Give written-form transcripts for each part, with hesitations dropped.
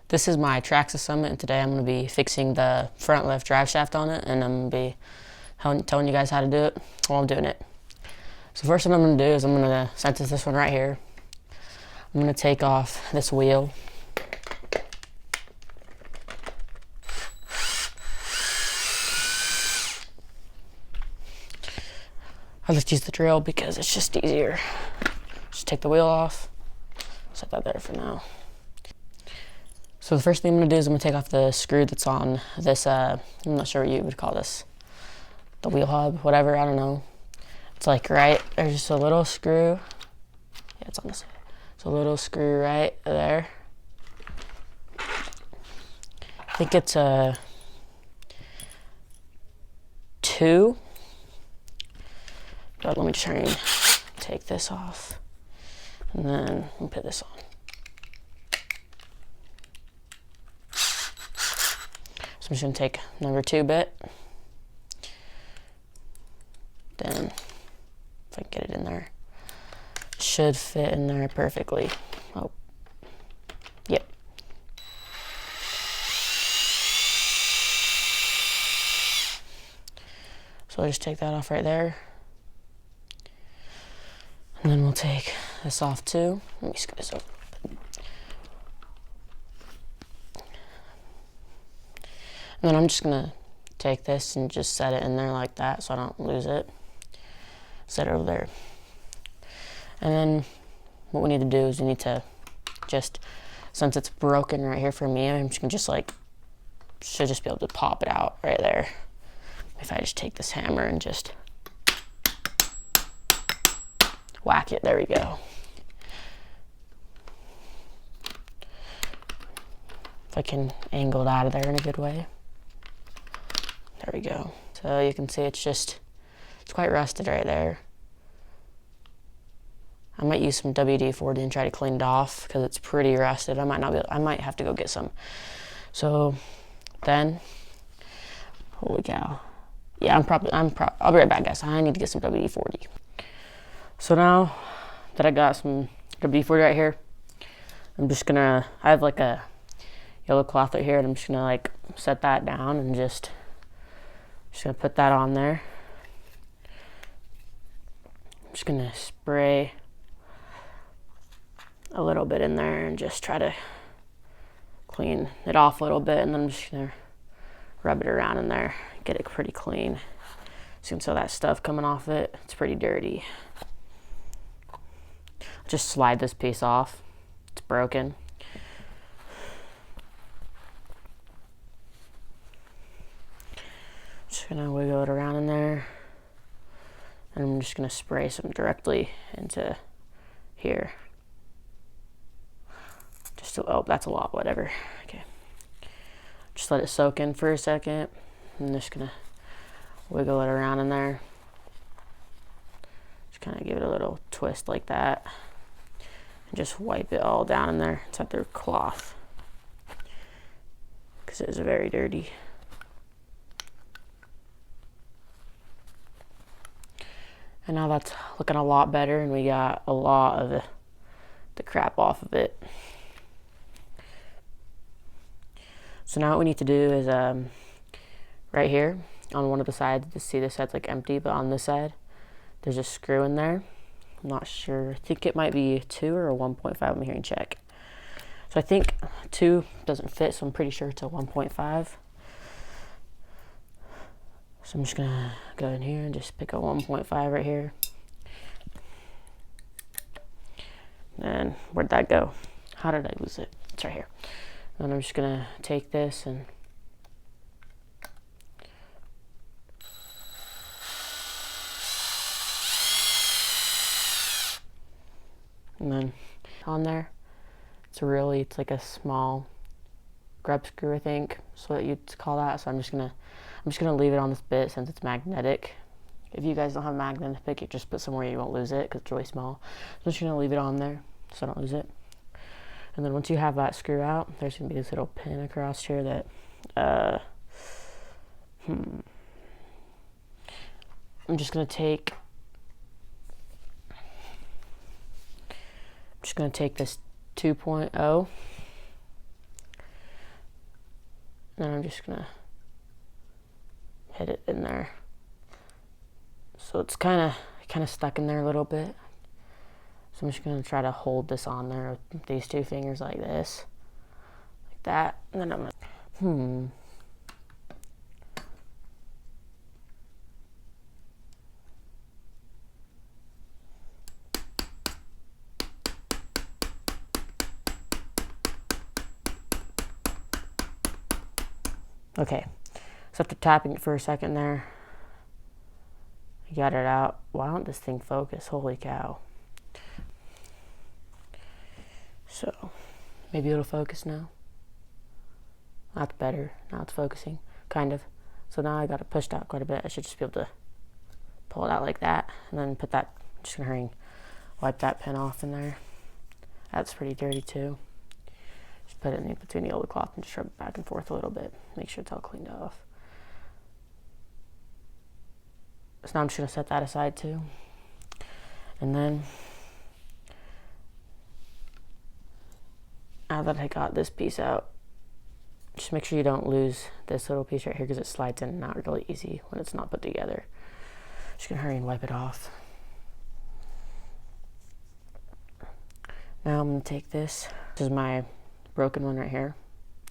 This is my Traxxas Summit, and today I'm going to be fixing the front left drive shaft on it, and I'm going to be telling you guys how to do it while I'm doing it. So first what I'm going to do is since it's this one right here, I'm going to take off this wheel. I just use the drill because it's just easier. Just take the wheel off, set that there for now. So the first thing I'm going to do is I'm going to take off the screw that's on this, I'm not sure what you would call this, the wheel hub, whatever, I don't know. It's like there's just a little screw. Yeah, it's on this side. It's a little screw right there. I think it's a 2. But let me try and take this off. And then we'll put this on. So I'm just going to take number 2 bit. Then, if I can get it in there, it should fit in there perfectly. Oh, yep. So I'll just take that off right there. And then we'll take this off too. Let me scoot this over. And then I'm just gonna take this and just set it in there like that so I don't lose it. Set it over there. And then what we need to do is we need to just, since it's broken right here for me, I'm just gonna should just be able to pop it out right there. If I just take this hammer and just whack it, there we go. If I can angle it out of there in a good way. There we go. So you can see it's quite rusted right there. I might use some WD-40 and try to clean it off because it's pretty rusted. I might have to go get some. So then, holy cow. Yeah, I'll be right back, guys. I need to get some WD-40. So now that I got some WD-40 right here, I have like a yellow cloth right here, and I'm just gonna like set that down and just gonna put that on there. I'm just gonna spray a little bit in there and just try to clean it off a little bit, and then I'm just gonna rub it around in there, get it pretty clean. So you can see that stuff coming off it. It's pretty dirty. Just slide this piece off. It's broken. Just gonna wiggle it around in there. And I'm just gonna spray some directly into here. Oh, that's a lot, whatever. Okay. Just let it soak in for a second. I'm just gonna wiggle it around in there. Just kind of give it a little twist like that. And just wipe it all down in there inside their cloth. Because it is very dirty. And now that's looking a lot better, and we got a lot of the crap off of it. So now what we need to do is right here on one of the sides, you see this side's like empty, but on this side there's a screw in there. I'm not sure. I think it might be 2 or a 1.5. I'm here and check. So I think 2 doesn't fit, so I'm pretty sure it's a 1.5. So I'm just gonna go in here and just pick a 1.5 right here. And where'd that go? How did I lose it? It's right here. And I'm just gonna take this and then on there, it's like a small grub screw, I think, so that you'd call that. So I'm just gonna leave it on this bit since it's magnetic. If you guys don't have a magnet to pick it, just put somewhere you won't lose it because it's really small. So I'm just gonna leave it on there so I don't lose it. And then once you have that screw out, there's gonna be this little pin across here that I'm just gonna take this 2.0 And then I'm just gonna hit it in there. So it's kind of stuck in there a little bit. So I'm just gonna try to hold this on there with these two fingers like this, like that. And then I'm gonna, Okay, so after tapping it for a second there, I got it out. Why don't this thing focus? Holy cow. So, maybe it'll focus now. That's better. Now it's focusing, kind of. So now I got it pushed out quite a bit. I should just be able to pull it out like that, and then put that, I'm just gonna hurry and wipe that pin off in there. That's pretty dirty too. Just put it in between the old cloth and just rub it back and forth a little bit. Make sure it's all cleaned off. So now I'm just gonna set that aside too. And then, now that I got this piece out, just make sure you don't lose this little piece right here because it slides in and out really easy when it's not put together. Just gonna hurry and wipe it off. Now I'm gonna take this. This is my broken one right here.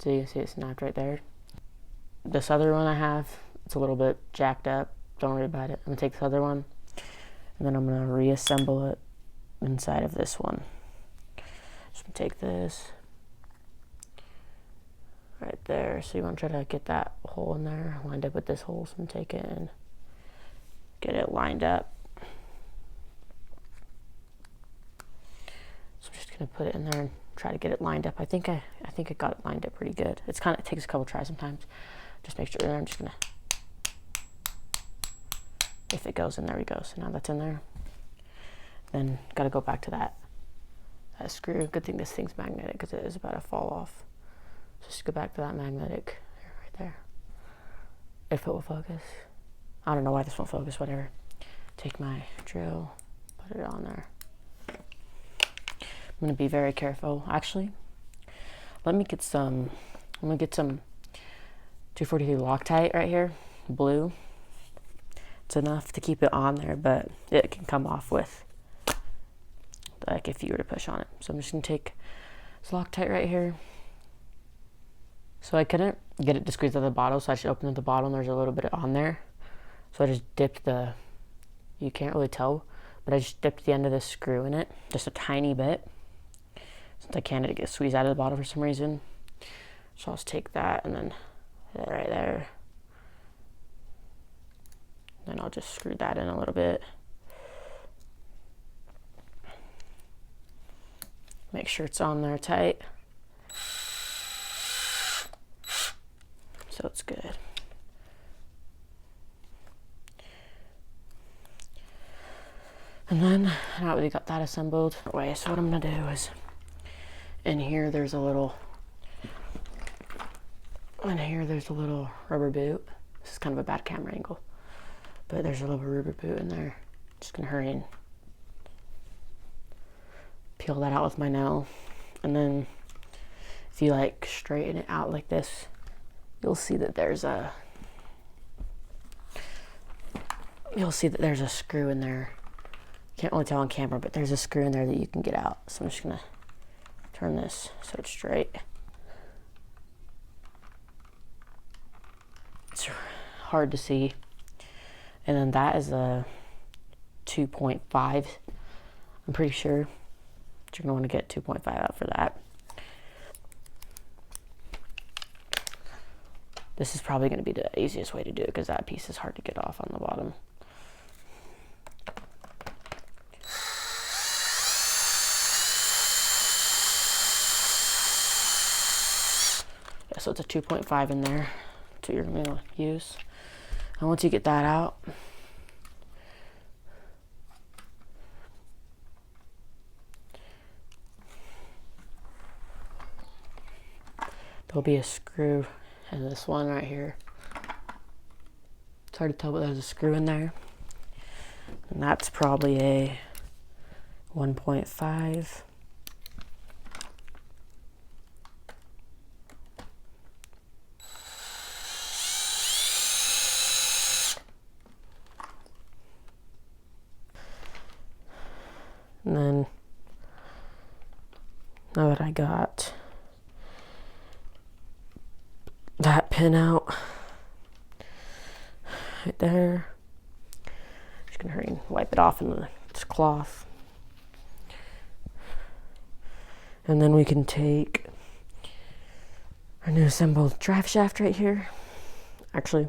So you can see it snapped right there. This other one I have, it's a little bit jacked up. Don't worry about it. I'm gonna take this other one and then I'm gonna reassemble it inside of this one. Just gonna take this right there. So you want to try to get that hole in there lined up with this hole. So I'm gonna take it and get it lined up. So I'm just gonna put it in there and try to get it lined up. I think I got it lined up pretty good. It takes a couple tries sometimes. Just make sure. I'm just gonna, if it goes in, there we go. So now that's in there. Then gotta go back to that screw. Good thing this thing's magnetic because it is about to fall off. So just go back to that magnetic right there. If it will focus. I don't know why this won't focus, whatever. Take my drill, put it on there. I'm gonna be very careful. Actually, I'm gonna get some 242 Loctite right here, blue. It's enough to keep it on there, but it can come off with, like, if you were to push on it. So I'm just gonna take this Loctite right here. So I couldn't get it to squeeze out of the bottle, so I just opened up the bottle and there's a little bit on there. So I just dipped you can't really tell, but I just dipped the end of this screw in it, just a tiny bit. Since I can't get squeezed out of the bottle for some reason. So I'll just take that and then hit it right there. Then I'll just screw that in a little bit. Make sure it's on there tight. So it's good. And then now that we got that assembled away, so what I'm gonna do is, in here there's a little rubber boot. This is kind of a bad camera angle, but there's a little rubber boot in there. Just gonna hurry and peel that out with my nail. And then if you like straighten it out like this, you'll see that there's a screw in there. Can't really tell on camera, but there's a screw in there that you can get out. So I'm just gonna turn this so it's straight. It's hard to see. And then that is a 2.5. I'm pretty sure you're gonna want to get 2.5 out for that. This is probably gonna be the easiest way to do it because that piece is hard to get off on the bottom. So it's a 2.5 in there to your gonna use. And once you get that out, there'll be a screw in this one right here. It's hard to tell, but there's a screw in there. And that's probably a 1.5. And then now that I got that pin out right there, just gonna hurry and wipe it off in this cloth. And then we can take our new assembled drive shaft right here. Actually,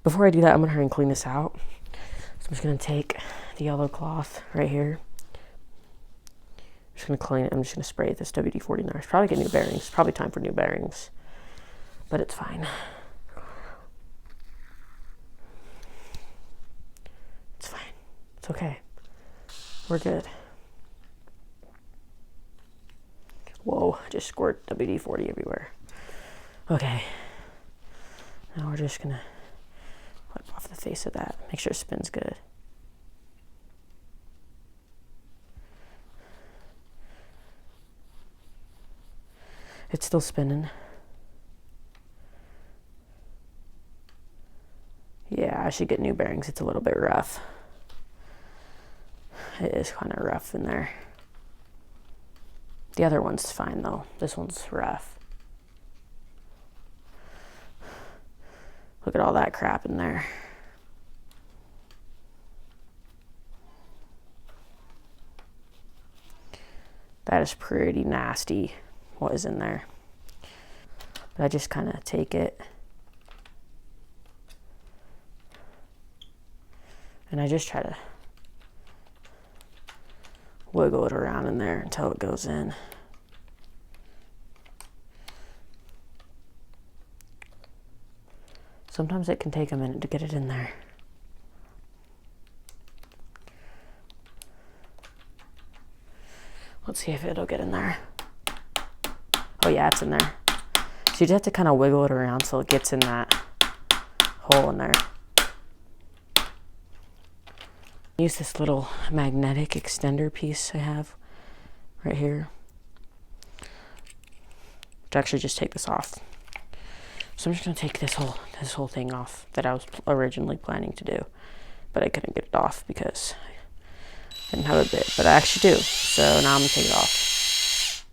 before I do that, I'm gonna hurry and clean this out. So I'm just gonna take the yellow cloth right here. I'm just gonna clean it. I'm just gonna spray this WD-40 now. Probably get new bearings. It's probably time for new bearings, but it's fine. It's fine. It's okay. We're good. Whoa, just squirt WD-40 everywhere. Okay. Now we're just gonna wipe off the face of that. Make sure it spins good. It's still spinning. Yeah, I should get new bearings. It's a little bit rough. It is kind of rough in there. The other one's fine though. This one's rough. Look at all that crap in there. That is pretty nasty, what is in there. But I just kind of take it and I just try to wiggle it around in there until it goes in. Sometimes it can take a minute to get it in there. Let's see if it'll get in there. Oh yeah, it's in there. So you just have to kind of wiggle it around so it gets in that hole in there. Use this little magnetic extender piece I have right here to actually just take this off. So I'm just gonna take this whole thing off that I was originally planning to do, but I couldn't get it off because I didn't have a bit, but I actually do. So now I'm gonna take it off.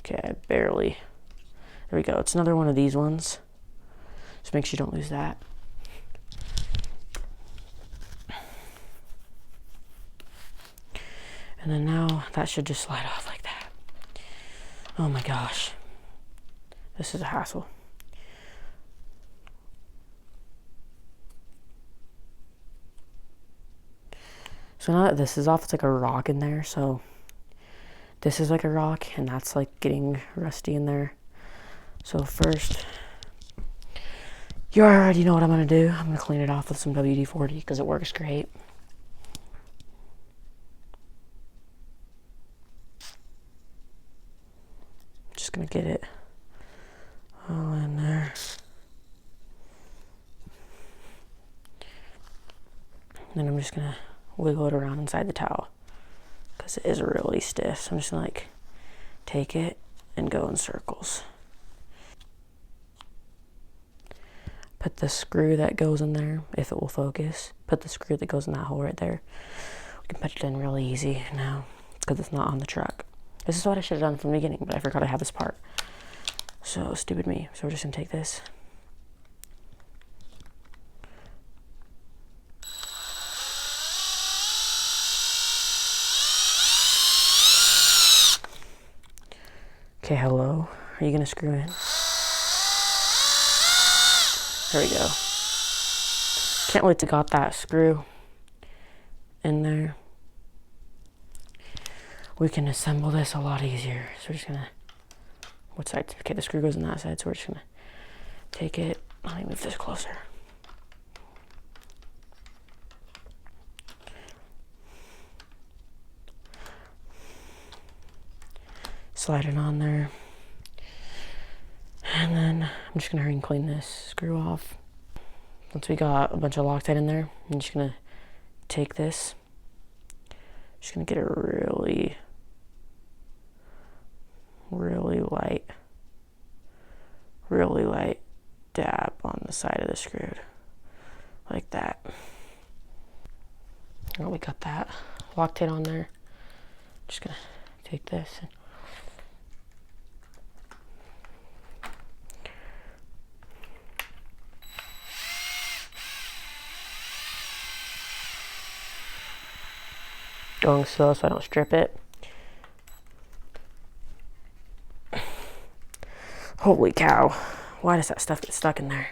Okay, I barely, there we go. It's another one of these ones. Just make sure you don't lose that. And then now that should just slide off like that. Oh my gosh. This is a hassle. So now that this is off, it's like a rock in there. So this is like a rock and that's like getting rusty in there. So first, you already know what I'm gonna do. I'm gonna clean it off with some WD-40 because it works great. Just gonna get it all in there. And then I'm just gonna wiggle it around inside the towel because it is really stiff. So I'm just gonna like take it and go in circles. Put the screw that goes in there, if it will focus. Put the screw that goes in that hole right there. We can put it in really easy now because it's not on the truck. This is what I should have done from the beginning, but I forgot I have this part. So stupid me. So we're just gonna take this. Okay, hello. Are you gonna screw in? There we go. Can't wait to got that screw in there. We can assemble this a lot easier. So we're just gonna, what side? Okay, the screw goes on that side, so we're just gonna take it. Let me move this closer. Slide it on there. And then I'm just gonna hurry and clean this screw off. Once we got a bunch of Loctite in there, I'm just gonna take this. Just gonna get a really light dab on the side of the screw, like that. Oh, we got that Loctite on there. Just gonna take this and going slow so I don't strip it. Holy cow. Why does that stuff get stuck in there?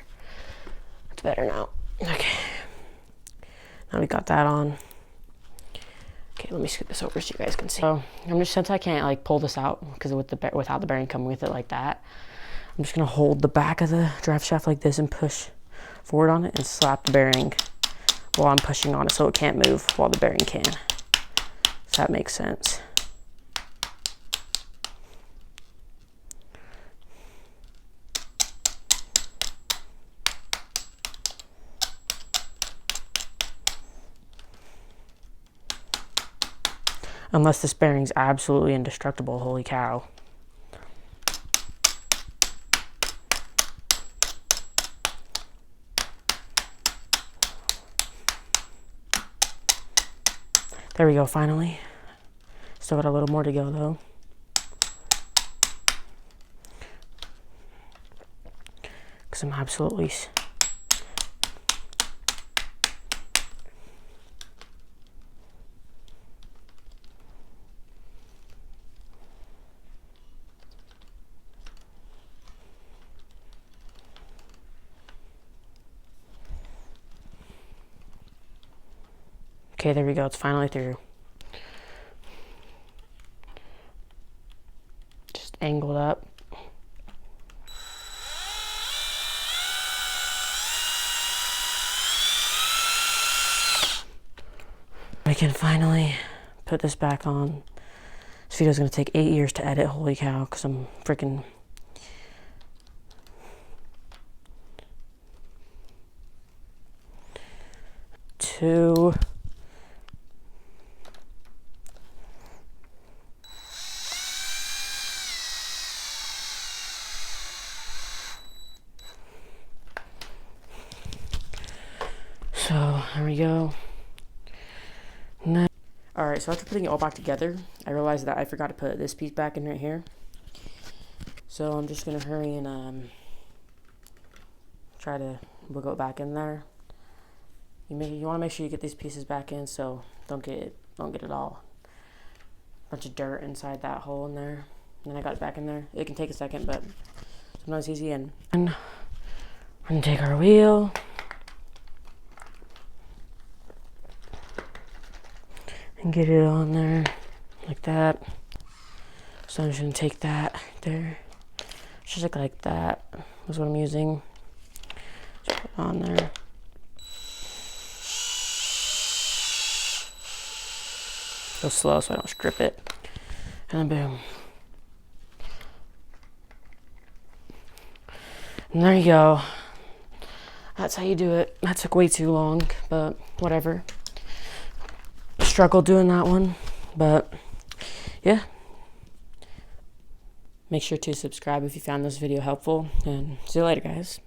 It's better now. Okay. Now we got that on. Okay, let me scoot this over so you guys can see. So I'm just, since I can't like pull this out because without the bearing coming with it like that, I'm just gonna hold the back of the drive shaft like this and push forward on it and slap the bearing while I'm pushing on it so it can't move while the bearing can. If that makes sense. Unless this bearing's absolutely indestructible, holy cow. There we go, finally. Still got a little more to go though. Because I'm absolutely... Okay, there we go, it's finally through. Just angled up. I can finally put this back on. This video's gonna take 8 years to edit, holy cow, because I'm freaking... Two... So, there we go. Alright, so after putting it all back together, I realized that I forgot to put this piece back in right here. So I'm just going to hurry and try to wiggle it back in there. You want to make sure you get these pieces back in so don't get it all. Bunch of dirt inside that hole in there. And then I got it back in there. It can take a second, but sometimes it's easy. And we're going to take our wheel. And get it on there like that. So I'm just gonna take that there. Just like that is what I'm using. Just put it on there. Go slow so I don't strip it. And then boom. And there you go. That's how you do it. That took way too long, but whatever. Struggled doing that one, but yeah. Make sure to subscribe if you found this video helpful, and see you later, guys.